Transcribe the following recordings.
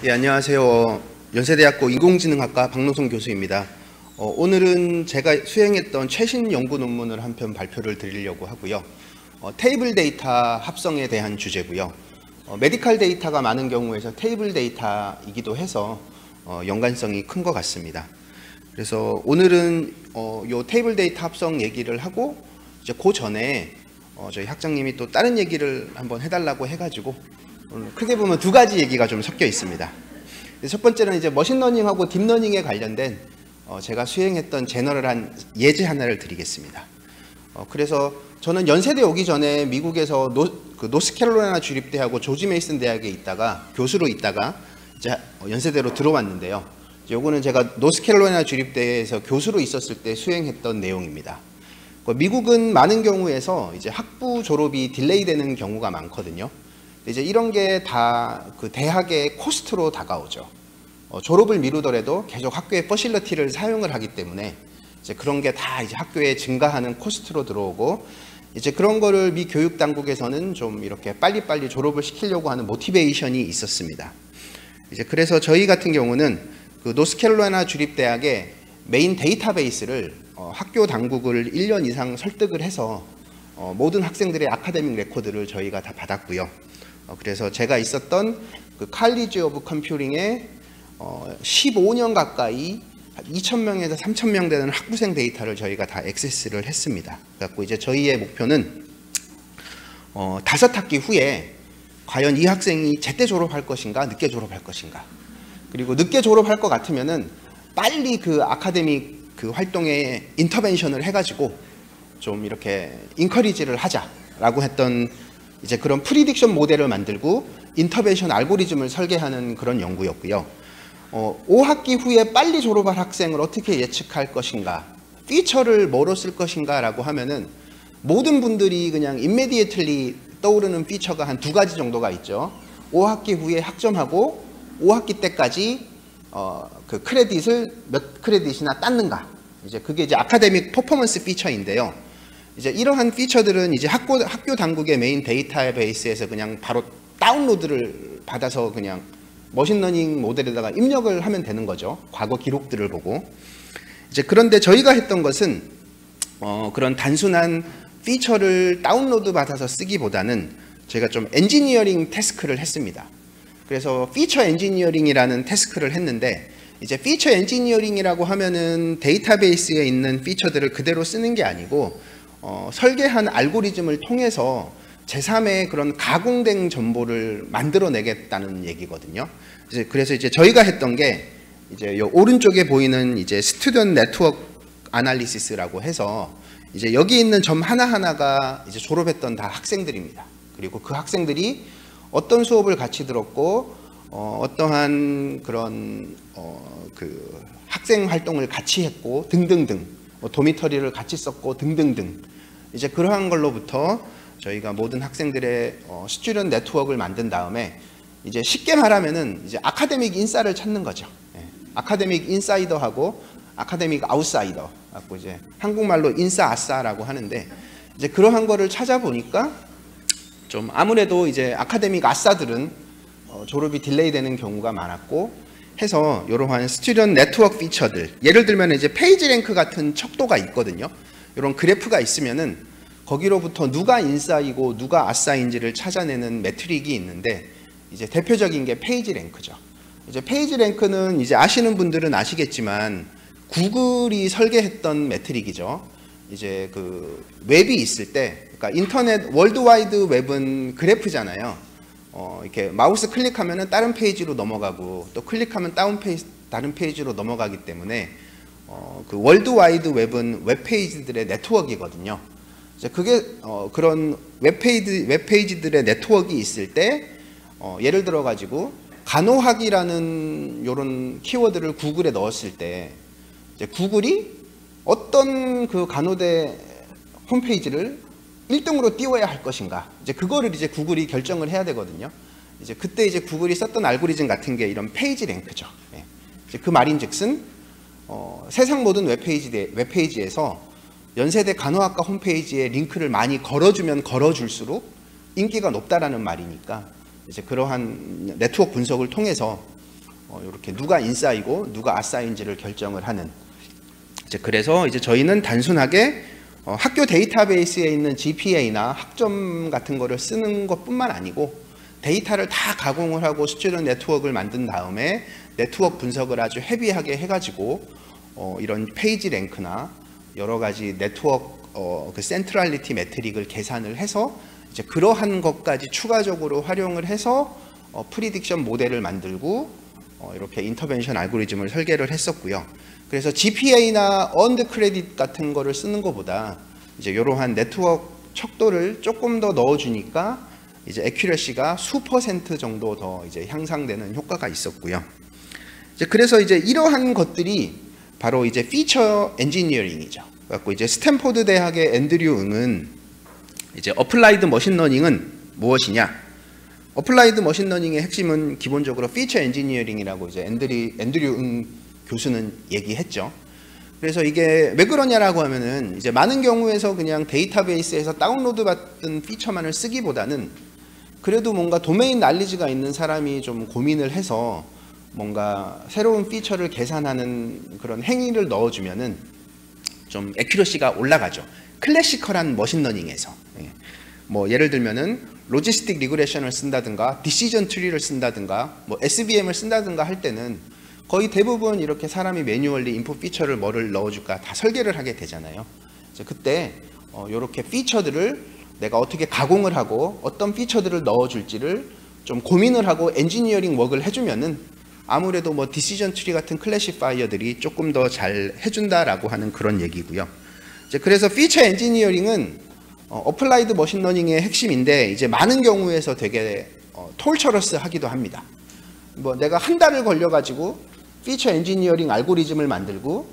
예, 안녕하세요. 연세대학교 인공지능학과 박노성 교수입니다. 오늘은 제가 수행했던 최신 연구 논문을 한 편 발표를 드리려고 하고요. 테이블 데이터 합성에 대한 주제고요. 메디컬 데이터가 많은 경우에서 테이블 데이터이기도 해서 연관성이 큰 것 같습니다. 그래서 오늘은 요 테이블 데이터 합성 얘기를 하고 이제 그 전에 저희 학장님이 또 다른 얘기를 한번 해달라고 해가지고 크게 보면 두 가지 얘기가 좀 섞여 있습니다. 첫 번째는 이제 머신러닝하고 딥러닝에 관련된 제가 수행했던 제너럴한 예제 하나를 드리겠습니다. 그래서 저는 연세대 오기 전에 미국에서 노스캐롤라이나 주립대하고 조지 메이슨 대학에 있다가 교수로 있다가 이제 연세대로 들어왔는데요. 요거는 제가 노스캐롤라이나 주립대에서 교수로 있었을 때 수행했던 내용입니다. 미국은 많은 경우에서 이제 학부 졸업이 딜레이 되는 경우가 많거든요. 이제 이런 게 다 그 대학의 코스트로 다가오죠. 졸업을 미루더라도 계속 학교의 퍼실리티를 사용을 하기 때문에 이제 그런 게 다 이제 학교에 증가하는 코스트로 들어오고, 이제 그런 거를 미 교육 당국에서는 좀 이렇게 빨리빨리 졸업을 시키려고 하는 모티베이션이 있었습니다. 이제 그래서 저희 같은 경우는 그 노스캐롤라이나 주립대학의 메인 데이터베이스를 학교 당국을 1년 이상 설득을 해서 모든 학생들의 아카데믹 레코드를 저희가 다 받았고요. 그래서 제가 있었던 그 칼리지 오브 컴퓨팅에 15년 가까이 2,000명에서 3,000명 되는 학부생 데이터를 저희가 다 액세스를 했습니다. 그래서 이제 저희의 목표는 5학기 후에 과연 이 학생이 제때 졸업할 것인가, 늦게 졸업할 것인가. 그리고 늦게 졸업할 것 같으면은 빨리 그 아카데믹 그 활동에 인터벤션을 해가지고 좀 이렇게 인커리지를 하자라고 했던 이제 그런 프리딕션 모델을 만들고 인터벤션 알고리즘을 설계하는 그런 연구였고요. 5학기 후에 빨리 졸업할 학생을 어떻게 예측할 것인가, 피처를 뭐로 쓸 것인가 라고 하면은 모든 분들이 그냥 immediately 떠오르는 피처가 한 2가지 정도가 있죠. 5학기 후에 학점하고 5학기 때까지 그 크레딧을 몇 크레딧이나 땄는가. 이제 그게 이제 아카데믹 퍼포먼스 피처인데요. 이제 이러한 피처들은 이제 학교 당국의 메인 데이터베이스에서 그냥 바로 다운로드를 받아서 그냥 머신러닝 모델에다가 입력을 하면 되는 거죠. 과거 기록들을 보고. 이제 그런데 저희가 했던 것은 그런 단순한 피처를 다운로드 받아서 쓰기보다는 제가 좀 엔지니어링 태스크를 했습니다. 그래서 피처 엔지니어링이라는 태스크를 했는데, 이제 피처 엔지니어링이라고 하면은 데이터베이스에 있는 피처들을 그대로 쓰는 게 아니고 설계한 알고리즘을 통해서 제3의 그런 가공된 정보를 만들어내겠다는 얘기거든요. 그래서 이제 저희가 했던 게 이제 요 오른쪽에 보이는 이제 스튜던트 네트워크 아날리시스라고 해서 이제 여기 있는 점 하나하나가 이제 졸업했던 다 학생들입니다. 그리고 그 학생들이 어떤 수업을 같이 들었고 어떠한 그런 그 학생 활동을 같이 했고 등등등, 도미터리를 같이 썼고 등등등, 이제 그러한 걸로부터 저희가 모든 학생들의 스튜던트 네트워크를 만든 다음에 이제 쉽게 말하면은 이제 아카데믹 인싸를 찾는 거죠. 아카데믹 인사이더하고 아카데믹 아웃사이더 갖고 이제 한국말로 인싸 아싸라고 하는데, 이제 그러한 거를 찾아보니까 좀 아무래도 이제 아카데믹 아싸들은 졸업이 딜레이 되는 경우가 많았고 해서 이러한 스튜던트 네트워크 피처들, 예를 들면 이제 페이지 랭크 같은 척도가 있거든요. 이런 그래프가 있으면은 거기로부터 누가 인싸이고 누가 아싸인지를 찾아내는 매트릭이 있는데, 이제 대표적인 게 페이지 랭크죠. 이제 페이지 랭크는 이제 아시는 분들은 아시겠지만 구글이 설계했던 매트릭이죠. 이제 그 웹이 있을 때, 그러니까 인터넷 월드와이드 웹은 그래프잖아요. 이렇게 마우스 클릭하면은 다른 페이지로 넘어가고 또 클릭하면 다른 페이지로 넘어가기 때문에 그 월드와이드 웹은 웹페이지들의 네트워크이거든요. 이제 그게 그런 웹페이지들의 네트워크가 있을 때 예를 들어 가지고 간호학이라는 이런 키워드를 구글에 넣었을 때 이제 구글이 어떤 그 간호대 홈페이지를 1등으로 띄워야 할 것인가, 이제 그거를 이제 구글이 결정을 해야 되거든요. 이제 그때 이제 구글이 썼던 알고리즘 같은 게 이런 페이지 랭크죠. 이제 그 말인즉슨 세상 모든 웹페이지에서 연세대 간호학과 홈페이지에 링크를 많이 걸어주면 걸어줄수록 인기가 높다라는 말이니까, 이제 그러한 네트워크 분석을 통해서 이렇게 누가 인싸이고 누가 아싸인지를 결정을 하는. 그래서 이제 저희는 단순하게 학교 데이터베이스에 있는 GPA나 학점 같은 거를 쓰는 것뿐만 아니고 데이터를 다 가공을 하고 스튜던트 네트워크를 만든 다음에 네트워크 분석을 아주 헤비하게 해가지고 이런 페이지 랭크나 여러 가지 네트워크 그 센트럴리티 매트릭을 계산을 해서 이제 그러한 것까지 추가적으로 활용을 해서 프리딕션 모델을 만들고 이렇게 인터벤션 알고리즘을 설계를 했었고요. 그래서 GPA나 earned credit 같은 거를 쓰는 것보다 이제 이러한 네트워크 척도를 조금 더 넣어주니까 이제 accuracy가 수 % 정도 더 이제 향상되는 효과가 있었고요. 그래서 이제 이러한 것들이 바로 이제 피처 엔지니어링이죠. 그래서 이제 스탠포드 대학의 앤드류 응은 이제 어플라이드 머신러닝은 무엇이냐? 어플라이드 머신러닝의 핵심은 기본적으로 피처 엔지니어링이라고 이제 앤드류 응 교수는 얘기했죠. 그래서 이게 왜 그러냐라고 하면은 이제 많은 경우에서 그냥 데이터베이스에서 다운로드 받은 피처만을 쓰기보다는 그래도 뭔가 도메인 날리지가 있는 사람이 좀 고민을 해서 뭔가 새로운 피처를 계산하는 그런 행위를 넣어주면은 좀 액큐러시가 올라가죠. 클래시컬한 머신러닝에서 뭐 예를 들면은 로지스틱 리그레션을 쓴다든가 디시전 트리를 쓴다든가 뭐 SVM을 쓴다든가 할 때는 거의 대부분 이렇게 사람이 매뉴얼리 인풋 피처를 뭐를 넣어줄까 다 설계를 하게 되잖아요. 그때 이렇게 피처들을 내가 어떻게 가공을 하고 어떤 피처들을 넣어줄지를 좀 고민을 하고 엔지니어링 워크를 해주면은 아무래도 뭐 디시전 트리 같은 클래시파이어들이 조금 더 잘 해준다라고 하는 그런 얘기고요. 그래서 피처 엔지니어링은 어플라이드 머신러닝의 핵심인데 이제 많은 경우에서 되게 톨처러스 하기도 합니다. 뭐 내가 한 달을 걸려가지고 피처 엔지니어링 알고리즘을 만들고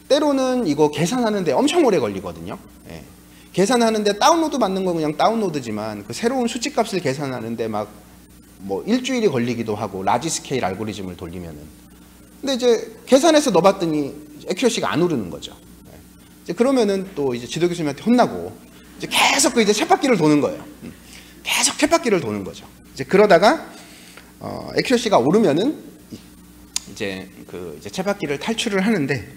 때로는 이거 계산하는데 엄청 오래 걸리거든요. 계산하는데 다운로드 받는 건 그냥 다운로드지만 그 새로운 수치값을 계산하는데 막 뭐 일주일이 걸리기도 하고 라지 스케일 알고리즘을 돌리면은. 근데 이제 계산해서 넣어봤더니 액큐러시가 안 오르는 거죠. 이제 그러면은 또 이제 지도 교수님한테 혼나고 이제 계속 그 이제 쳇바퀴를 도는 거예요. 계속 쳇바퀴를 도는 거죠. 이제 그러다가 액큐러시가 오르면은 이제 그 이제 쳇바퀴를 탈출을 하는데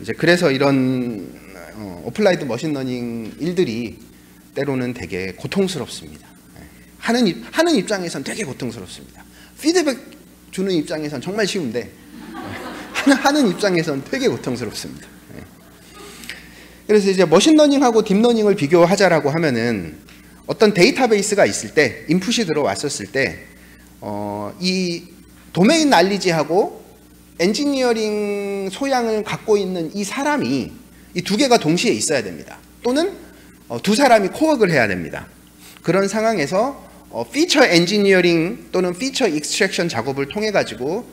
이제 그래서 이런 어플라이드 머신러닝 일들이 때로는 되게 고통스럽습니다. 하는 입장에선 되게 고통스럽습니다. 피드백 주는 입장에선 정말 쉬운데 하는 입장에선 되게 고통스럽습니다. 그래서 이제 머신러닝하고 딥러닝을 비교하자라고 하면은 어떤 데이터베이스가 있을 때 인풋이 들어왔었을 때 이 도메인 날리지하고 엔지니어링 소양을 갖고 있는 이 사람이 이 두 개가 동시에 있어야 됩니다. 또는 두 사람이 코워크를 해야 됩니다. 그런 상황에서 피처 엔지니어링 또는 피처 익스트랙션 작업을 통해 가지고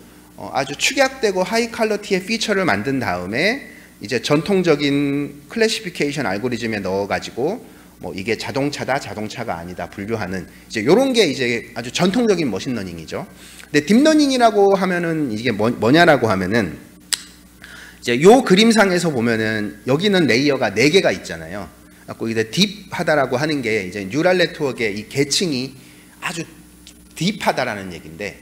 아주 축약되고 하이 퀄리티의 피처를 만든 다음에 이제 전통적인 클래시피케이션 알고리즘에 넣어 가지고 뭐 이게 자동차다 자동차가 아니다 분류하는 이제 요런 게 이제 아주 전통적인 머신러닝이죠. 근데 딥러닝이라고 하면은 이게 뭐냐라고 하면은 이제 요 그림상에서 보면은 여기는 레이어가 4개가 있잖아요. 갖고 이제 딥하다라고 하는 게 이제 뉴럴 네트워크의 이 계층이 아주 딥하다라는 얘기인데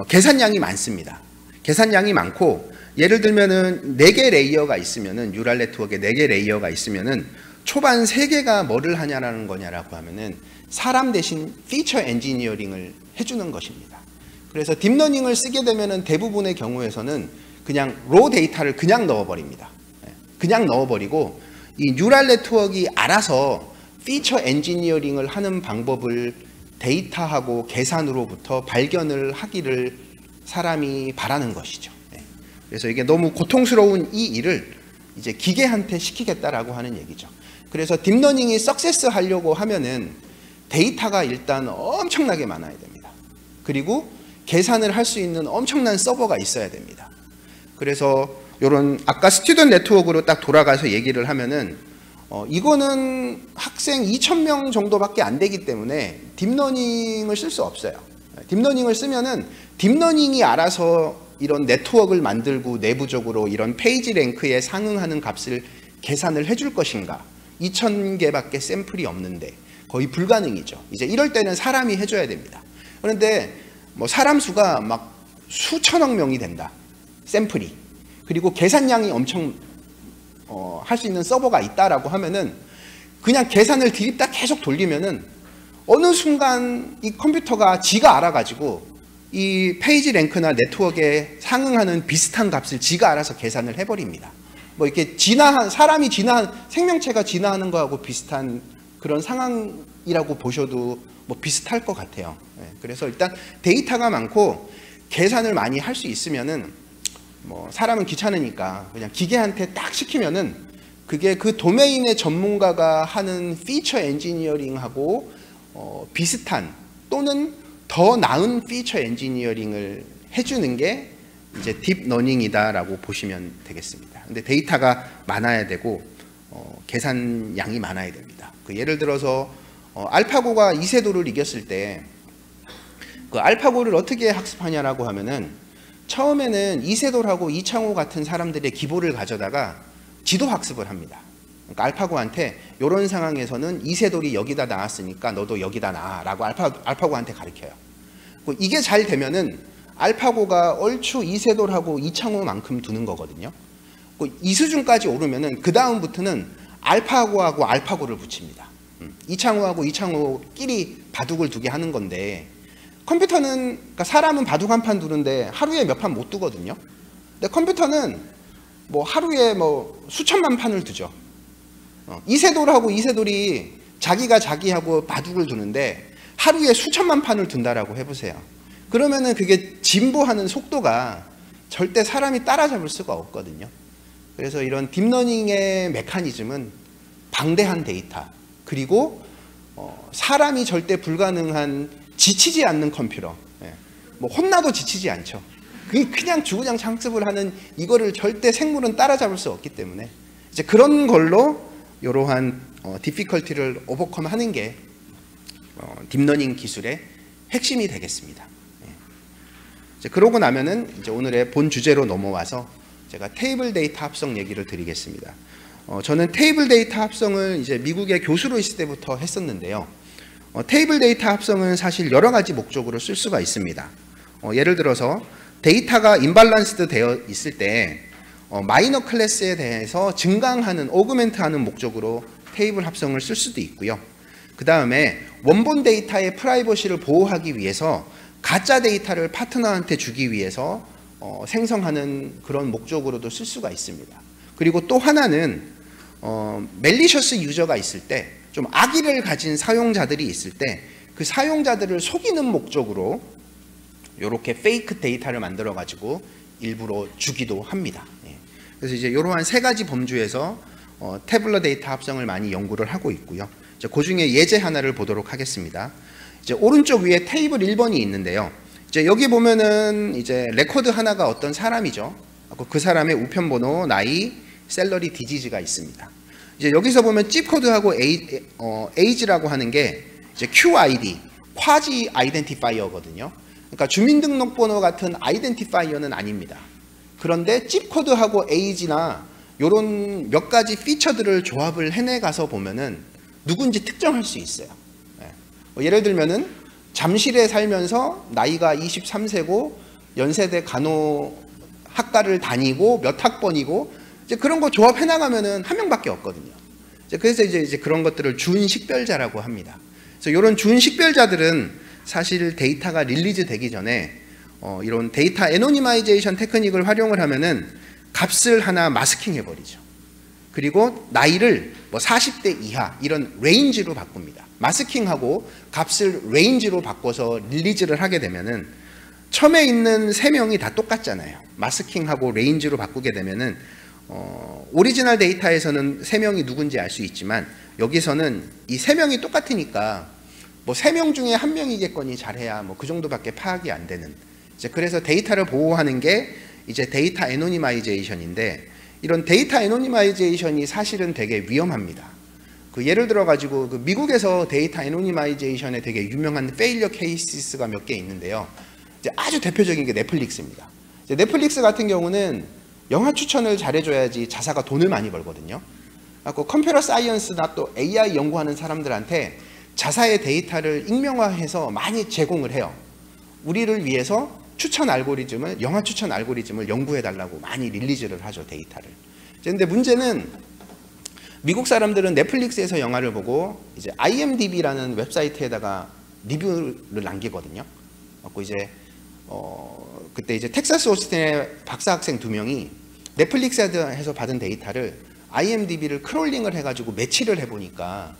계산량이 많습니다. 계산량이 많고 예를 들면은 4개 레이어가 있으면은 뉴럴 네트워크에 4개 레이어가 있으면은 초반 3개가 뭐를 하냐라는 거냐라고 하면은 사람 대신 피처 엔지니어링을 해주는 것입니다. 그래서 딥러닝을 쓰게 되면은 대부분의 경우에서는 그냥 로 데이터를 그냥 넣어버립니다. 그냥 넣어버리고 이 뉴럴 네트워크가 알아서 피처 엔지니어링을 하는 방법을 데이터하고 계산으로부터 발견을 하기를 사람이 바라는 것이죠. 그래서 이게 너무 고통스러운 이 일을 이제 기계한테 시키겠다라고 하는 얘기죠. 그래서 딥러닝이 석세스 하려고 하면은 데이터가 일단 엄청나게 많아야 됩니다. 그리고 계산을 할 수 있는 엄청난 서버가 있어야 됩니다. 그래서 요런 아까 스튜던트 네트워크로 딱 돌아가서 얘기를 하면은 이거는 학생 2,000명 정도밖에 안 되기 때문에 딥러닝을 쓸 수 없어요. 딥러닝을 쓰면은 딥러닝이 알아서 이런 네트워크를 만들고 내부적으로 이런 페이지 랭크에 상응하는 값을 계산을 해줄 것인가? 2,000개밖에 샘플이 없는데 거의 불가능이죠. 이제 이럴 때는 사람이 해줘야 됩니다. 그런데 뭐 사람 수가 막 수천억 명이 된다. 샘플이. 그리고 계산량이 엄청 할 수 있는 서버가 있다라고 하면은 그냥 계산을 드립다 계속 돌리면은 어느 순간 이 컴퓨터가 지가 알아가지고 이 페이지 랭크나 네트워크에 상응하는 비슷한 값을 지가 알아서 계산을 해버립니다. 뭐 이렇게 사람이 생명체가 진화하는 거하고 비슷한 그런 상황이라고 보셔도 뭐 비슷할 것 같아요. 그래서 일단 데이터가 많고 계산을 많이 할 수 있으면은 뭐 사람은 귀찮으니까 그냥 기계한테 딱 시키면은 그게 그 도메인의 전문가가 하는 피처 엔지니어링하고 비슷한 또는 더 나은 피처 엔지니어링을 해주는 게 이제 딥러닝이다라고 보시면 되겠습니다. 근데 데이터가 많아야 되고 계산량이 많아야 됩니다. 예를 들어서 알파고가 이세돌을 이겼을 때 그 알파고를 어떻게 학습하냐라고 하면은 처음에는 이세돌하고 이창호 같은 사람들의 기보를 가져다가 지도 학습을 합니다. 그러니까 알파고한테 이런 상황에서는 이세돌이 여기다 나왔으니까 너도 여기다 놔라고 알파고한테 가르쳐요. 이게 잘 되면은 알파고가 얼추 이세돌하고 이창호만큼 두는 거거든요. 이 수준까지 오르면은 그 다음부터는 알파고하고 알파고를 붙입니다. 이창호하고 이창호끼리 바둑을 두게 하는 건데 컴퓨터는 그러니까 사람은 바둑 한 판 두는데 하루에 몇 판 못 두거든요. 근데 컴퓨터는 뭐 하루에 뭐 수천만 판을 두죠. 이세돌하고 이세돌이 자기가 자기하고 바둑을 두는데 하루에 수천만 판을 둔다라고 해보세요. 그러면은 그게 진보하는 속도가 절대 사람이 따라잡을 수가 없거든요. 그래서 이런 딥러닝의 메커니즘은 방대한 데이터 그리고 사람이 절대 불가능한 지치지 않는 컴퓨터, 뭐 혼나도 지치지 않죠. 그냥 주구장창 학습을 하는 이거를 절대 생물은 따라잡을 수 없기 때문에 이제 그런 걸로 이러한 디피컬티를 오버컴하는 게 딥러닝 기술의 핵심이 되겠습니다. 이제 그러고 나면은 이제 오늘의 본 주제로 넘어와서 제가 테이블 데이터 합성 얘기를 드리겠습니다. 저는 테이블 데이터 합성을 이제 미국의 교수로 있을 때부터 했었는데요. 테이블 데이터 합성은 사실 여러 가지 목적으로 쓸 수가 있습니다. 예를 들어서 데이터가 임밸런스드 되어 있을 때 마이너 클래스에 대해서 증강하는, 오그멘트하는 목적으로 테이블 합성을 쓸 수도 있고요. 그 다음에 원본 데이터의 프라이버시를 보호하기 위해서 가짜 데이터를 파트너한테 주기 위해서 생성하는 그런 목적으로도 쓸 수가 있습니다. 그리고 또 하나는 멜리셔스 유저가 있을 때, 좀 악의를 가진 사용자들이 있을 때 그 사용자들을 속이는 목적으로 이렇게 페이크 데이터를 만들어 가지고 일부러 주기도 합니다. 그래서 이제 이러한 세 가지 범주에서 태블러 데이터 합성을 많이 연구를 하고 있고요. 이제 그 중에 예제 하나를 보도록 하겠습니다. 이제 오른쪽 위에 테이블 1번이 있는데요. 이제 여기 보면은 이제 레코드 하나가 어떤 사람이죠. 그 사람의 우편번호, 나이, 셀러리, 디지즈가 있습니다. 이제 여기서 보면 찝 코드하고 에이지라고 하는 게 이제 QID, 쿼지 아이덴티파이어거든요. 그러니까 주민등록번호 같은 아이덴티파이어는 아닙니다. 그런데 찝 코드하고 에이지나 이런 몇 가지 피처들을 조합을 해내 가서 보면은 누군지 특정할 수 있어요. 예를 들면은 잠실에 살면서 나이가 23세고 연세대 간호학과를 다니고 몇 학번이고 이제 그런 거 조합해 나가면은 한 명밖에 없거든요. 그래서 이제 그런 것들을 준식별자라고 합니다. 그래서 이런 준식별자들은 사실 데이터가 릴리즈 되기 전에 이런 데이터 애노니마이제이션 테크닉을 활용을 하면은 값을 하나 마스킹 해버리죠. 그리고 나이를 뭐 40대 이하 이런 레인지로 바꿉니다. 마스킹하고 값을 레인지로 바꿔서 릴리즈를 하게 되면은 처음에 있는 세 명이 다 똑같잖아요. 마스킹하고 레인지로 바꾸게 되면은 오리지널 데이터에서는 세 명이 누군지 알 수 있지만 여기서는 이 세 명이 똑같으니까 뭐 세 명 중에 한 명이겠거니 잘해야 뭐 그 정도밖에 파악이 안 되는. 이제 그래서 데이터를 보호하는 게 이제 데이터 애노니마이제이션인데 이런 데이터 애노니마이제이션이 사실은 되게 위험합니다. 예를 들어 가지고 미국에서 데이터 애노니마이제이션에 되게 유명한 페일리어 케이스가 몇 개 있는데요. 이제 아주 대표적인 게 넷플릭스입니다. 이제 넷플릭스 같은 경우는 영화 추천을 잘해줘야지 자사가 돈을 많이 벌거든요. 컴퓨터 사이언스나 또 AI 연구하는 사람들한테 자사의 데이터를 익명화해서 많이 제공을 해요. 우리를 위해서 추천 알고리즘을, 영화 추천 알고리즘을 연구해 달라고 많이 릴리즈를 하죠, 데이터를. 근데 문제는 미국 사람들은 넷플릭스에서 영화를 보고 이제 IMDb라는 웹사이트에다가 리뷰를 남기거든요. 그래서 이제 그때 이제 텍사스 오스틴의 박사학생 2명이 넷플릭스에서 받은 데이터를 IMDb를 크롤링을 해가지고 매치를 해보니까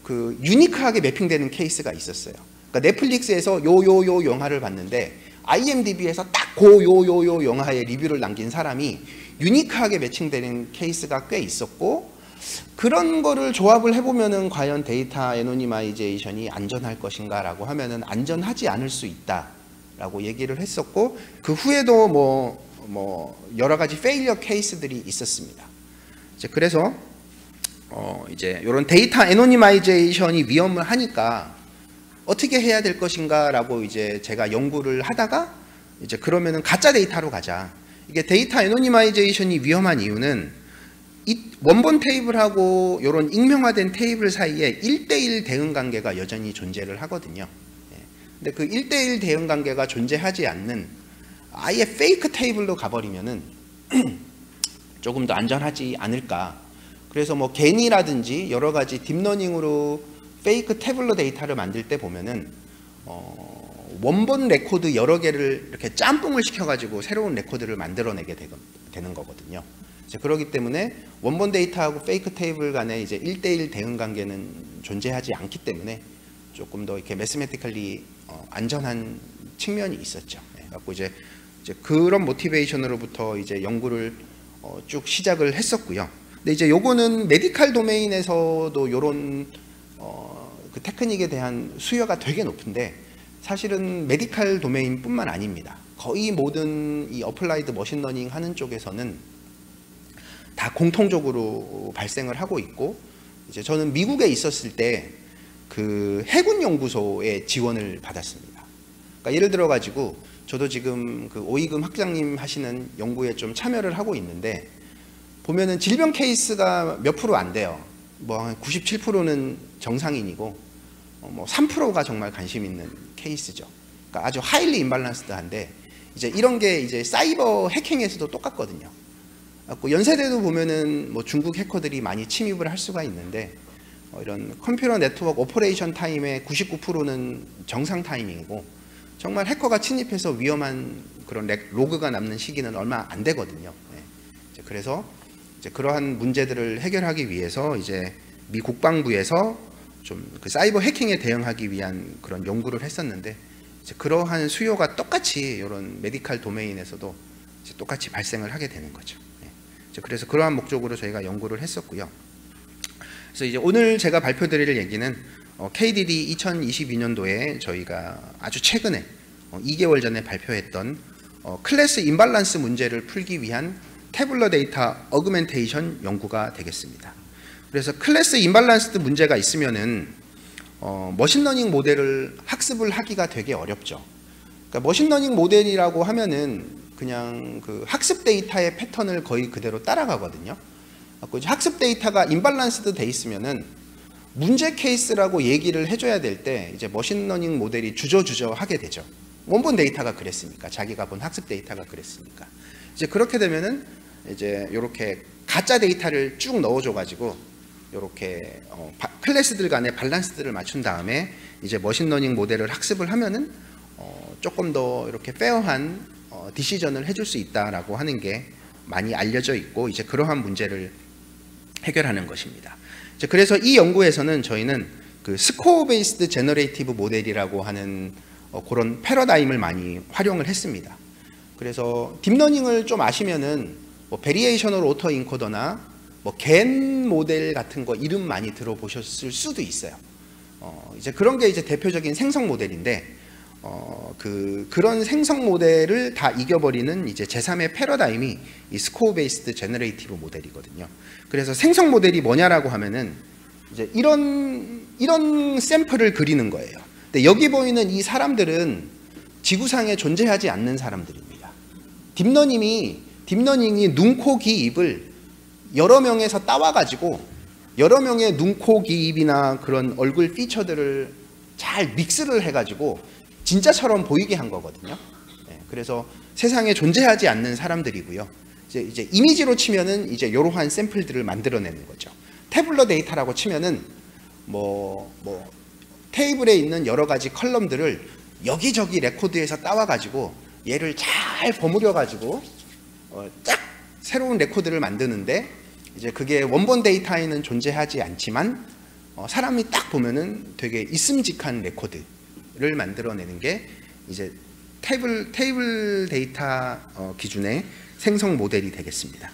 유니크하게 매핑되는 케이스가 있었어요. 그러니까 넷플릭스에서 요 영화를 봤는데 IMDb에서 딱 요 영화의 리뷰를 남긴 사람이 유니크하게 매칭되는 케이스가 꽤 있었고, 그런 거를 조합을 해보면은 과연 데이터 애노니마이제이션이 안전할 것인가 라고 하면은 안전하지 않을 수 있다 라고 얘기를 했었고, 그 후에도 뭐 여러 가지 페일리어 케이스들이 있었습니다. 그래서 이제 이런 데이터 애노니마이제이션이 위험을 하니까 어떻게 해야 될 것인가 라고 이제 제가 연구를 하다가 이제 그러면은 가짜 데이터로 가자. 이게 데이터 애노니마이제이션이 위험한 이유는 이 원본 테이블하고 이런 익명화된 테이블 사이에 1대1 대응 관계가 여전히 존재를 하거든요. 근데 그 1대1 대응 관계가 존재하지 않는 아예 페이크 테이블로 가버리면은 조금 더 안전하지 않을까. 그래서 뭐 개니라든지 여러 가지 딥러닝으로 페이크 태블로 데이터를 만들 때 보면은 원본 레코드 여러 개를 이렇게 짬뽕을 시켜가지고 새로운 레코드를 만들어내게 되는 거거든요. 그렇기 때문에 원본 데이터하고 페이크 테이블 간에 이제 1대1 대응 관계는 존재하지 않기 때문에 조금 더 이렇게 매스매티컬리 안전한 측면이 있었죠. 그래서 이제 그런 모티베이션으로부터 이제 연구를 쭉 시작을 했었고요. 근데 이제 요거는 메디칼 도메인에서도 요런 그 테크닉에 대한 수요가 되게 높은데, 사실은 메디칼 도메인뿐만 아닙니다. 거의 모든 이 어플라이드 머신러닝 하는 쪽에서는 다 공통적으로 발생을 하고 있고, 이제 저는 미국에 있었을 때 그 해군 연구소에 지원을 받았습니다. 그러니까 예를 들어 가지고 저도 지금 그 오이금 학장님 하시는 연구에 좀 참여를 하고 있는데, 보면은 질병 케이스가 몇 프로 안 돼요. 뭐 97%는 정상인이고 뭐 3%가 정말 관심 있는 케이스죠. 그러니까 아주 하일리 임밸런스드한데, 이제 이런 게 이제 사이버 해킹에서도 똑같거든요. 연세대도 보면은 뭐 중국 해커들이 많이 침입을 할 수가 있는데, 이런 컴퓨터 네트워크 오퍼레이션 타임의 99%는 정상 타이밍이고, 정말 해커가 침입해서 위험한 그런 로그가 남는 시기는 얼마 안 되거든요. 그래서 이제 그러한 문제들을 해결하기 위해서 이제 미 국방부에서 좀 그 사이버 해킹에 대응하기 위한 그런 연구를 했었는데, 이제 그러한 수요가 똑같이 이런 메디칼 도메인에서도 이제 똑같이 발생을 하게 되는 거죠. 그래서 그러한 목적으로 저희가 연구를 했었고요. 그래서 이제 오늘 제가 발표드릴 얘기는 KDD 2022년도에 저희가 아주 최근에 2개월 전에 발표했던 클래스 임밸런스 문제를 풀기 위한 태블러 데이터 어그멘테이션 연구가 되겠습니다. 그래서 클래스 임밸런스드 문제가 있으면은 머신러닝 모델을 학습을 하기가 되게 어렵죠. 그러니까 머신러닝 모델이라고 하면은 그냥 그 학습 데이터의 패턴을 거의 그대로 따라가거든요. 학습 데이터가 임밸런스드 돼 있으면은 문제 케이스라고 얘기를 해줘야 될 때 이제 머신러닝 모델이 주저주저 하게 되죠. 원본 데이터가 그랬으니까, 자기가 본 학습 데이터가 그랬으니까. 이제 그렇게 되면은 이제 이렇게 가짜 데이터를 쭉 넣어줘가지고 이렇게 클래스들 간의 밸런스들을 맞춘 다음에 이제 머신러닝 모델을 학습을 하면은 조금 더 이렇게 페어한 디시전을 해줄 수 있다라고 하는 게 많이 알려져 있고, 이제 그러한 문제를 해결하는 것입니다. 그래서 이 연구에서는 저희는 그 스코어 베이스드 제너레이티브 모델이라고 하는 그런 패러다임을 많이 활용을 했습니다. 그래서 딥러닝을 좀 아시면은 뭐 베리에이셔널 오토 인코더나 뭐 겐 모델 같은 거 이름 많이 들어보셨을 수도 있어요. 이제 그런 게 이제 대표적인 생성 모델인데, 그런 생성 모델을 다 이겨버리는 이제 제3의 패러다임이 이 스코어 베이스드 제너레이티브 모델이거든요. 그래서 생성 모델이 뭐냐라고 하면은 이제 이런 샘플을 그리는 거예요. 근데 여기 보이는 이 사람들은 지구상에 존재하지 않는 사람들입니다. 딥러닝이 눈, 코, 귀, 입을 여러 명에서 따와가지고 여러 명의 눈, 코, 귀, 입이나 그런 얼굴 피처들을 잘 믹스를 해가지고 진짜처럼 보이게 한 거거든요. 그래서 세상에 존재하지 않는 사람들이고요. 이제 이미지로 치면은 이제 이러한 샘플들을 만들어내는 거죠. 태블러 데이터라고 치면은 뭐 테이블에 있는 여러 가지 컬럼들을 여기저기 레코드에서 따와가지고 얘를 잘 버무려가지고 쫙 새로운 레코드를 만드는데 이제 그게 원본 데이터에는 존재하지 않지만 사람이 딱 보면은 되게 있음직한 레코드를 만들어내는 게 이제 테이블 데이터 기준의 생성 모델이 되겠습니다.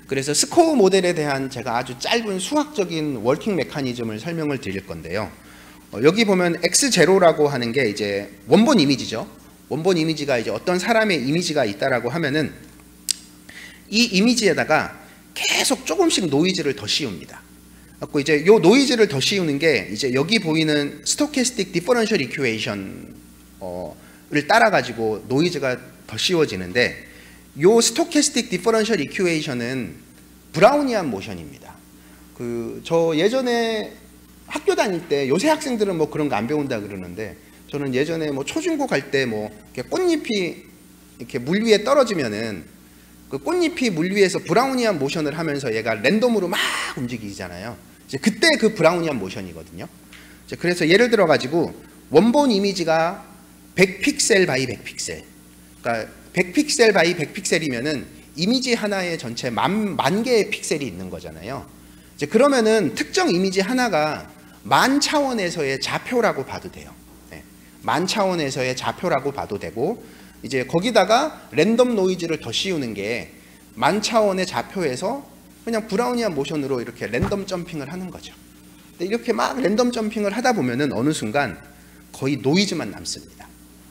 그래서 스코어 모델에 대한 제가 아주 짧은 수학적인 워킹 메커니즘을 설명을 드릴 건데요. 여기 보면 X0라고 하는 게 이제 원본 이미지죠. 원본 이미지가 이제 어떤 사람의 이미지가 있다라고 하면은 이 이미지에다가 계속 조금씩 노이즈를 더 씌웁니다. 그래서 이제 요 노이즈를 더 씌우는 게 이제 여기 보이는 스토캐스틱 디퍼런셜 이큐에이션을 따라 가지고 노이즈가 더 씌워지는데 요 스토캐스틱 디퍼런셜 이큐에이션은 브라우니안 모션입니다. 저 예전에 학교 다닐 때 요새 학생들은 뭐 그런 거 안 배운다 그러는데 저는 예전에 뭐 초중고 갈 때 뭐 꽃잎이 이렇게 물 위에 떨어지면은 그 꽃잎이 물 위에서 브라우니안 모션을 하면서 얘가 랜덤으로 막 움직이잖아요. 이제 그때 그 브라우니안 모션이거든요. 이제 그래서 예를 들어 가지고 원본 이미지가 100픽셀 바이 100픽셀. 그러니까 100픽셀 바이 100픽셀이면은 이미지 하나에 전체 만 개의 픽셀이 있는 거잖아요. 이제 그러면은 특정 이미지 하나가 만 차원에서의 좌표라고 봐도 돼요. 네. 만 차원에서의 좌표라고 봐도 되고 이제 거기다가 랜덤 노이즈를 더 씌우는 게 만 차원의 좌표에서 그냥 브라우니안 모션으로 이렇게 랜덤 점핑을 하는 거죠. 근데 이렇게 막 랜덤 점핑을 하다 보면은 어느 순간 거의 노이즈만 남습니다.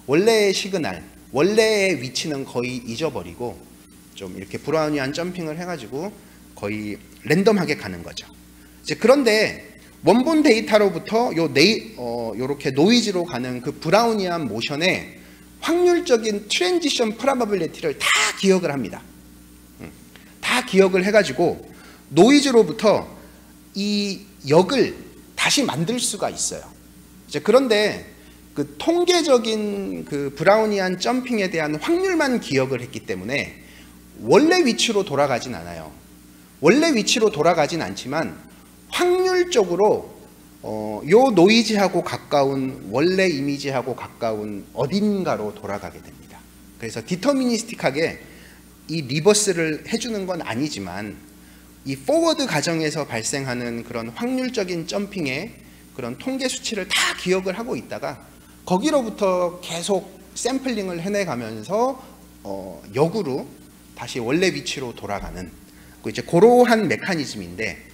원래의 시그널, 원래의 위치는 거의 잊어버리고 좀 이렇게 브라우니안 점핑을 해가지고 거의 랜덤하게 가는 거죠. 이제 그런데 원본 데이터로부터 요렇게 노이즈로 가는 그 브라우니안 모션의 확률적인 트랜지션 프로바빌리티를 다 기억을 합니다. 다 기억을 해가지고 노이즈로부터 이 역을 다시 만들 수가 있어요. 이제 그런데 그 통계적인 그 브라우니안 점핑에 대한 확률만 기억을 했기 때문에 원래 위치로 돌아가진 않아요. 원래 위치로 돌아가진 않지만 확률적으로 요 노이즈하고 가까운 원래 이미지하고 가까운 어딘가로 돌아가게 됩니다. 그래서 디터미니스틱하게 이 리버스를 해주는 건 아니지만 이 포워드 과정에서 발생하는 그런 확률적인 점핑의 그런 통계 수치를 다 기억을 하고 있다가 거기로부터 계속 샘플링을 해내가면서 역으로 다시 원래 위치로 돌아가는 이제 그러한 메커니즘인데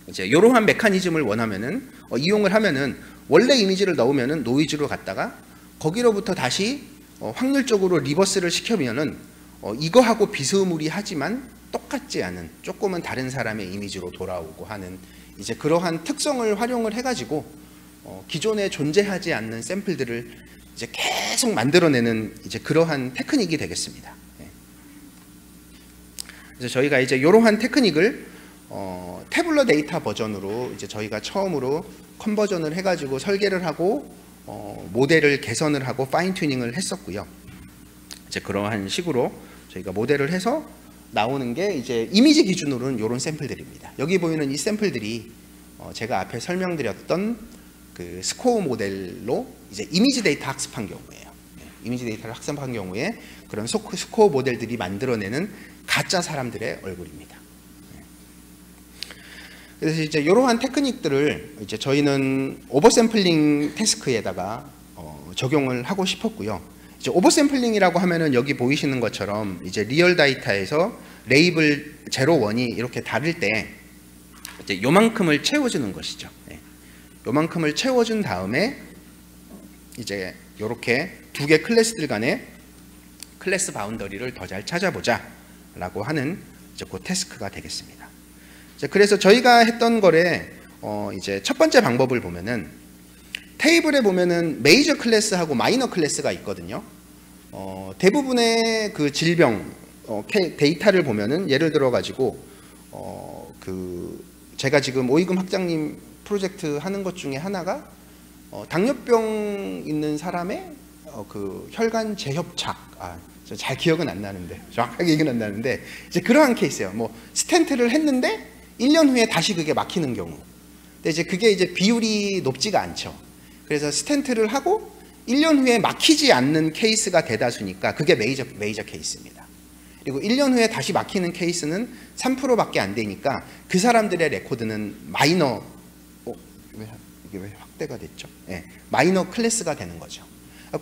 이제 이러한 메커니즘을 원하면은 이용을 하면은 원래 이미지를 넣으면은 노이즈로 갔다가 거기로부터 다시 확률적으로 리버스를 시켜면은 이거하고 비스무리하지만 똑같지 않은 조금은 다른 사람의 이미지로 돌아오고 하는 이제 그러한 특성을 활용을 해가지고 기존에 존재하지 않는 샘플들을 이제 계속 만들어내는 이제 그러한 테크닉이 되겠습니다. 그래서 저희가 이제 이러한 테크닉을 태블러 데이터 버전으로 이제 저희가 처음으로 컨버전을 해가지고 설계를 하고 모델을 개선을 하고 파인 튜닝을 했었고요. 이제 그러한 식으로 저희가 모델을 해서 나오는 게 이제 이미지 기준으로는 이런 샘플들입니다. 여기 보이는 이 샘플들이 제가 앞에 설명드렸던 그 스코어 모델로 이제 이미지 데이터 학습한 경우에요. 이미지 데이터를 학습한 경우에 그런 스코어 모델들이 만들어내는 가짜 사람들의 얼굴입니다. 그래서 이제 이러한 테크닉들을 이제 저희는 오버샘플링 태스크에다가 적용을 하고 싶었고요. 이제 오버샘플링이라고 하면은 여기 보이시는 것처럼 이제 리얼 데이터에서 레이블 0, 1이 이렇게 다를 때 이제 요만큼을 채워주는 것이죠. 요만큼을 채워준 다음에 이제 이렇게 두 개 클래스들 간의 클래스 바운더리를 더 잘 찾아보자라고 하는 이제 그 태스크가 되겠습니다. 그래서 저희가 했던 거래 이제 첫 번째 방법을 보면은 테이블에 보면은 메이저 클래스하고 마이너 클래스가 있거든요. 대부분의 그 질병 데이터를 보면은 예를 들어 가지고 그 제가 지금 오이금 학장님 프로젝트 하는 것 중에 하나가 당뇨병 있는 사람의 그 혈관 재협착, 잘 기억은 안 나는데, 정확하게 기억은 안 나는데, 이제 그러한 케이스예요. 뭐 스텐트를 했는데 1년 후에 다시 그게 막히는 경우. 근데 이제 그게 이제 비율이 높지가 않죠. 그래서 스텐트를 하고 1년 후에 막히지 않는 케이스가 대다수니까 그게 메이저 케이스입니다. 그리고 1년 후에 다시 막히는 케이스는 3%밖에 안 되니까 그 사람들의 레코드는 마이너, 이게 왜 확대가 됐죠? 네, 마이너 클래스가 되는 거죠.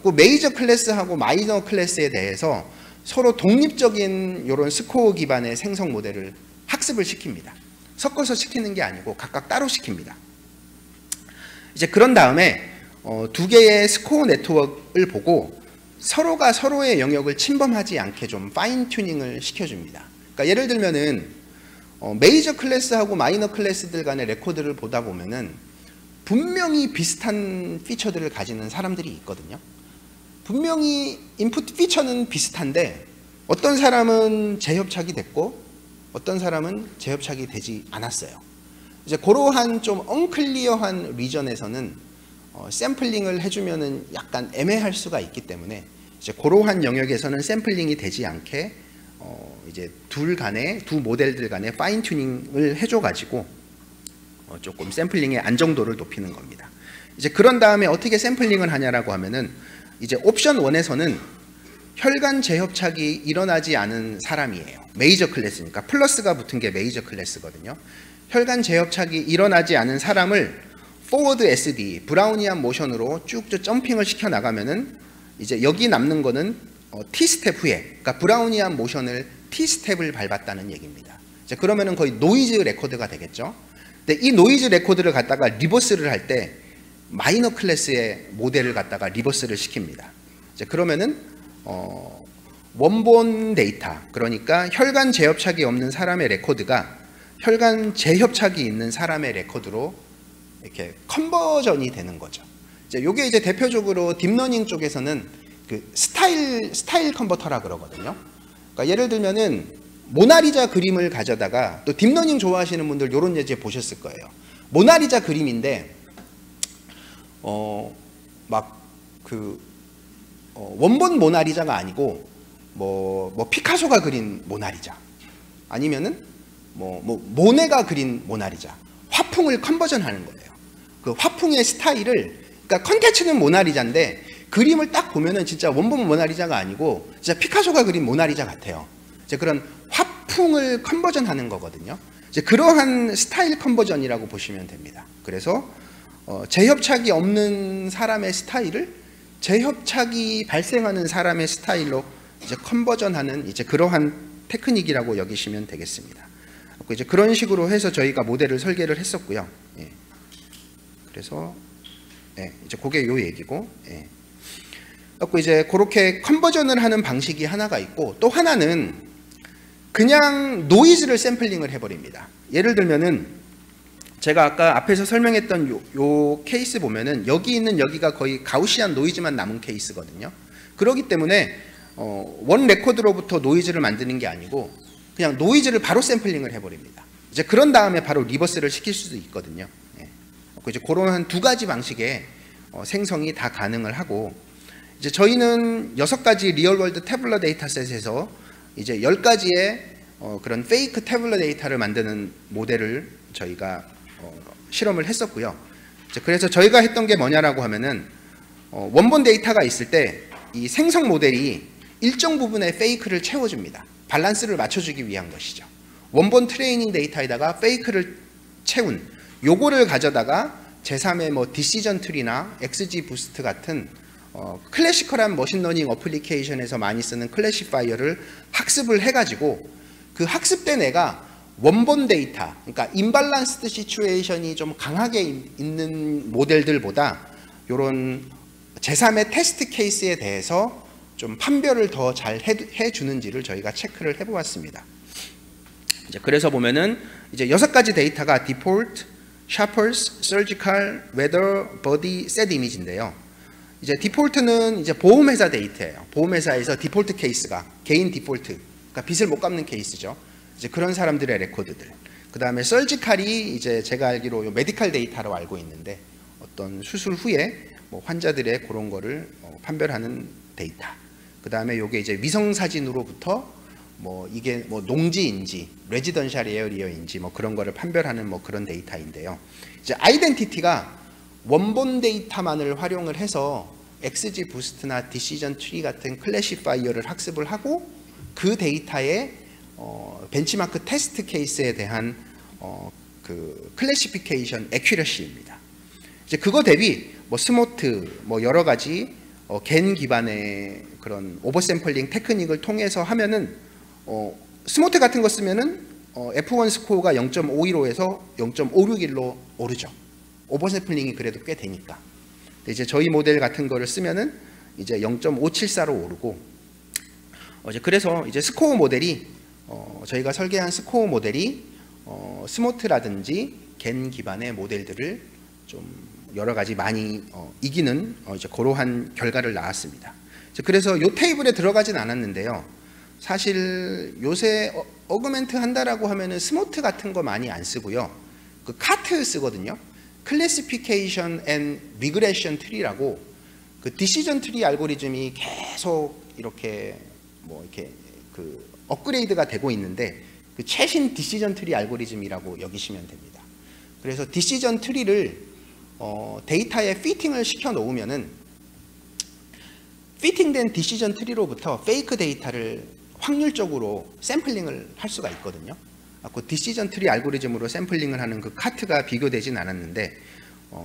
그 메이저 클래스하고 마이너 클래스에 대해서 서로 독립적인 이런 스코어 기반의 생성 모델을 학습을 시킵니다. 섞어서 시키는 게 아니고 각각 따로 시킵니다. 이제 그런 다음에 두 개의 스코어 네트워크를 보고 서로가 서로의 영역을 침범하지 않게 좀 파인 튜닝을 시켜줍니다. 그러니까 예를 들면은 메이저 클래스하고 마이너 클래스들 간의 레코드를 보다 보면은 분명히 비슷한 피처들을 가지는 사람들이 있거든요. 분명히 인풋 피처는 비슷한데 어떤 사람은 재협착이 됐고 어떤 사람은 재협착이 되지 않았어요. 이제 그러한 좀 언클리어한 리전에서는 샘플링을 해주면은 약간 애매할 수가 있기 때문에 이제 그러한 영역에서는 샘플링이 되지 않게 이제 두 모델들 간의 파인 튜닝을 해줘가지고 조금 샘플링의 안정도를 높이는 겁니다. 이제 그런 다음에 어떻게 샘플링을 하냐라고 하면은 이제 옵션 1에서는 혈관 재협착이 일어나지 않은 사람이에요. 메이저 클래스니까 플러스가 붙은 게 메이저 클래스거든요. 혈관 재협착이 일어나지 않은 사람을 포워드 SD, 브라우니안 모션으로 쭉 점핑을 시켜 나가면은 이제 여기 남는 거는 T스텝 후에, 그러니까 브라우니안 모션을 T스텝을 밟았다는 얘기입니다. 이제 그러면은 거의 노이즈 레코드가 되겠죠. 근데 이 노이즈 레코드를 갖다가 리버스를 할 때 마이너 클래스의 모델을 갖다가 리버스를 시킵니다. 이제 그러면은 원본 데이터, 그러니까 혈관 재협착이 없는 사람의 레코드가 혈관 재협착이 있는 사람의 레코드로 이렇게 컨버전이 되는 거죠. 이게 이제 대표적으로 딥러닝 쪽에서는 그 스타일 컨버터라 그러거든요. 그러니까 예를 들면은 모나리자 그림을 가져다가, 또 딥러닝 좋아하시는 분들 이런 예제 보셨을 거예요. 모나리자 그림인데 원본 모나리자가 아니고 뭐 피카소가 그린 모나리자, 아니면은 모네가 그린 모나리자, 화풍을 컨버전하는 거예요. 그 화풍의 스타일을, 그러니까 컨텐츠는 모나리자인데 그림을 딱 보면은 진짜 원본 모나리자가 아니고 진짜 피카소가 그린 모나리자 같아요. 이제 그런 화풍을 컨버전하는 거거든요. 이제 그러한 스타일 컨버전이라고 보시면 됩니다. 그래서 재협착이 없는 사람의 스타일을 재협착이 발생하는 사람의 스타일로 이제 컨버전하는 이제 그러한 테크닉이라고 여기시면 되겠습니다. 이제 그런 식으로 해서 저희가 모델을 설계를 했었고요. 예. 그래서 이제 그게 요 얘기고, 이제 그렇게 컨버전을 하는 방식이 하나가 있고, 또 하나는 그냥 노이즈를 샘플링을 해버립니다. 예를 들면은 제가 아까 앞에서 설명했던 요 케이스 보면은 여기 있는 여기가 거의 가우시안 노이즈만 남은 케이스거든요. 그렇기 때문에 원 레코드로부터 노이즈를 만드는 게 아니고 그냥 노이즈를 바로 샘플링을 해버립니다. 이제 그런 다음에 바로 리버스를 시킬 수도 있거든요. 이제 그런 두 가지 방식의 생성이 다 가능을 하고, 이제 저희는 6가지 리얼월드 태블러 데이터셋에서 이제 10가지의 그런 페이크 태블러 데이터를 만드는 모델을 저희가 실험을 했었고요. 그래서 저희가 했던 게 뭐냐라고 하면은 원본 데이터가 있을 때 이 생성 모델이 일정 부분의 페이크를 채워줍니다. 밸런스를 맞춰주기 위한 것이죠. 원본 트레이닝 데이터에다가 페이크를 채운 요거를 가져다가 제3의 뭐 디시전 트리나 XG 부스트 같은 클래시컬한 머신러닝 어플리케이션에서 많이 쓰는 클래시파이어를 학습을 해가지고 그 학습된 애가 원본 데이터, 그러니까 임발란스드 시츄에이션이 좀 강하게 있는 모델들보다 이런 제3의 테스트 케이스에 대해서 좀 판별을 더 잘 해주는지를 저희가 체크를 해보았습니다. 이제 그래서 보면은 이제 6가지 데이터가 디폴트, 샤퍼스, 서지컬, 웨더, 버디, 셋 이미지인데요. 이제 디폴트는 이제 보험회사 데이터예요. 보험회사에서 디폴트 케이스가 개인 디폴트, 그러니까 빚을 못 갚는 케이스죠. 이제 그런 사람들의 레코드들. 그 다음에 서지컬이 이제 제가 알기로 메디컬 데이터로 알고 있는데 어떤 수술 후에 뭐 환자들의 그런 거를 판별하는 데이터. 그 다음에 요게 이제 위성 사진으로부터 뭐 이게 뭐 농지인지 레지던셜 에어리어인지 뭐 그런 거를 판별하는 뭐 그런 데이터인데요. 이제 아이덴티티가 원본 데이터만을 활용을 해서 XG 부스트나 디시전 트리 같은 클래시파이어를 학습을 하고 그 데이터의 벤치마크 테스트 케이스에 대한 그 클래시피케이션 애큐러시입니다. 이제 그거 대비 뭐 스모트 뭐 여러 가지 겐 기반의 그런 오버샘플링 테크닉을 통해서 하면은 스모트 같은 거 쓰면은 F1 스코어가 0.515에서 0.561로 오르죠. 오버샘플링이 그래도 꽤 되니까. 근데 이제 저희 모델 같은 거를 쓰면은 이제 0.574로 오르고 그래서 이제 스코어 모델이 저희가 설계한 스코어 모델이 스모트라든지 겐 기반의 모델들을 좀 여러 가지 많이 이기는 이제 그러한 결과를 나왔습니다. 그래서 요 테이블에 들어가진 않았는데요. 사실 요새 어그멘트 한다라고 하면은 스모트 같은 거 많이 안 쓰고요. 그 카트 쓰거든요. 클래시피케이션 앤 리그레션 트리라고 그 디시전 트리 알고리즘이 계속 이렇게 뭐 이렇게 그 업그레이드가 되고 있는데 그 최신 디시전 트리 알고리즘이라고 여기시면 됩니다. 그래서 디시전 트리를 데이터에 피팅을 시켜 놓으면은 피팅된 디시전 트리로부터 페이크 데이터를 확률적으로 샘플링을 할 수가 있거든요. 그 디시전 트리 알고리즘으로 샘플링을 하는 그 카트가 비교되진 않았는데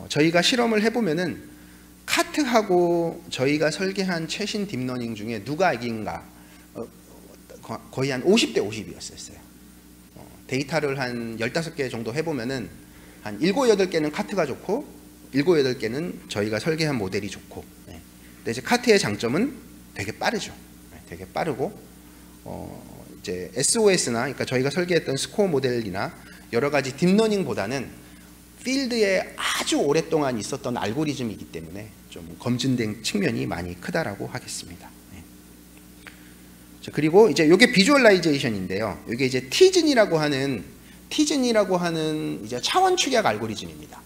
저희가 실험을 해보면은 카트하고 저희가 설계한 최신 딥러닝 중에 누가 이긴가 거의 한 50대 50이었어요. 데이터를 한 15개 정도 해보면은 한 7, 8개는 카트가 좋고 7, 8개는 저희가 설계한 모델이 좋고. 근데 이제 카트의 장점은 되게 빠르죠. 되게 빠르고 이제 SOS나 그러니까 저희가 설계했던 스코어 모델이나 여러 가지 딥러닝보다는 필드에 아주 오랫동안 있었던 알고리즘이기 때문에 좀 검증된 측면이 많이 크다라고 하겠습니다. 그리고 이제 이게 비주얼라이제이션인데요. 이게 이제 티즌이라고 하는 이제 차원 축약 알고리즘입니다.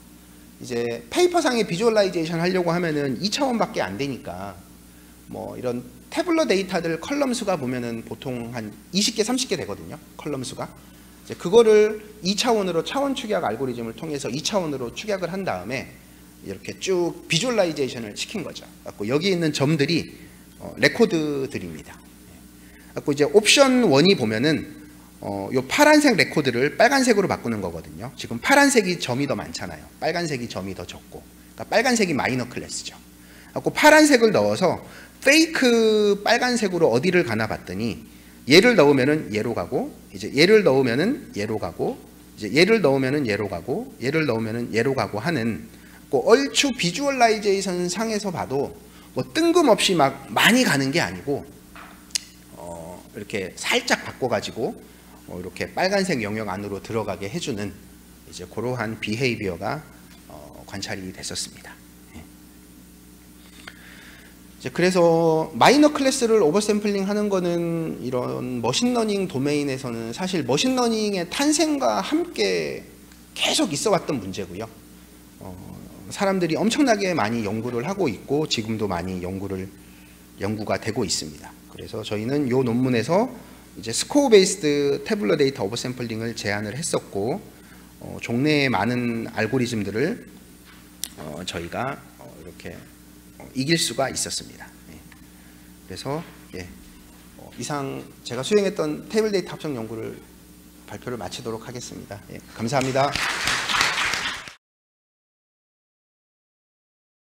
이제 페이퍼상에 비주얼라이제이션 하려고 하면은 2차원밖에 안 되니까 뭐 이런 태블러 데이터들 컬럼 수가 보면은 보통 한 20개, 30개 되거든요. 컬럼 수가. 이제 그거를 2차원으로 차원 축약 알고리즘을 통해서 2차원으로 축약을 한 다음에 이렇게 쭉 비주얼라이제이션을 시킨 거죠. 그래서 여기 있는 점들이 레코드들입니다. 그래서 이제 옵션 1이 보면은 요 파란색 레코드를 빨간색으로 바꾸는 거거든요. 지금 파란색이 점이 더 많잖아요. 빨간색이 점이 더 적고. 그러니까 빨간색이 마이너 클래스죠. 그래서 파란색을 넣어서 페이크 빨간색으로 어디를 가나 봤더니 얘를 넣으면은 얘로 가고 이제 얘를 넣으면은 얘로 가고 이제 얘를 넣으면은 얘로 가고 얘를 넣으면은 얘로 가고 하는 그 얼추 비주얼라이제이션 상에서 봐도 뭐 뜬금없이 막 많이 가는 게 아니고 이렇게 살짝 바꿔가지고 이렇게 빨간색 영역 안으로 들어가게 해주는 이제 그러한 비헤이비어가 관찰이 됐었습니다. 그래서 마이너 클래스를 오버샘플링 하는 거는 이런 머신러닝 도메인에서는 사실 머신러닝의 탄생과 함께 계속 있어 왔던 문제고요. 사람들이 엄청나게 많이 연구를 하고 있고 지금도 많이 연구가 되고 있습니다. 그래서 저희는 이 논문에서 이제 스코어 베이스드 태블러 데이터 오버샘플링을 제안을 했었고 종래의 많은 알고리즘들을 저희가 이렇게 이길 수가 있었습니다. 그래서 이상 제가 수행했던 테이블 데이터 합성 연구를 발표를 마치도록 하겠습니다. 감사합니다.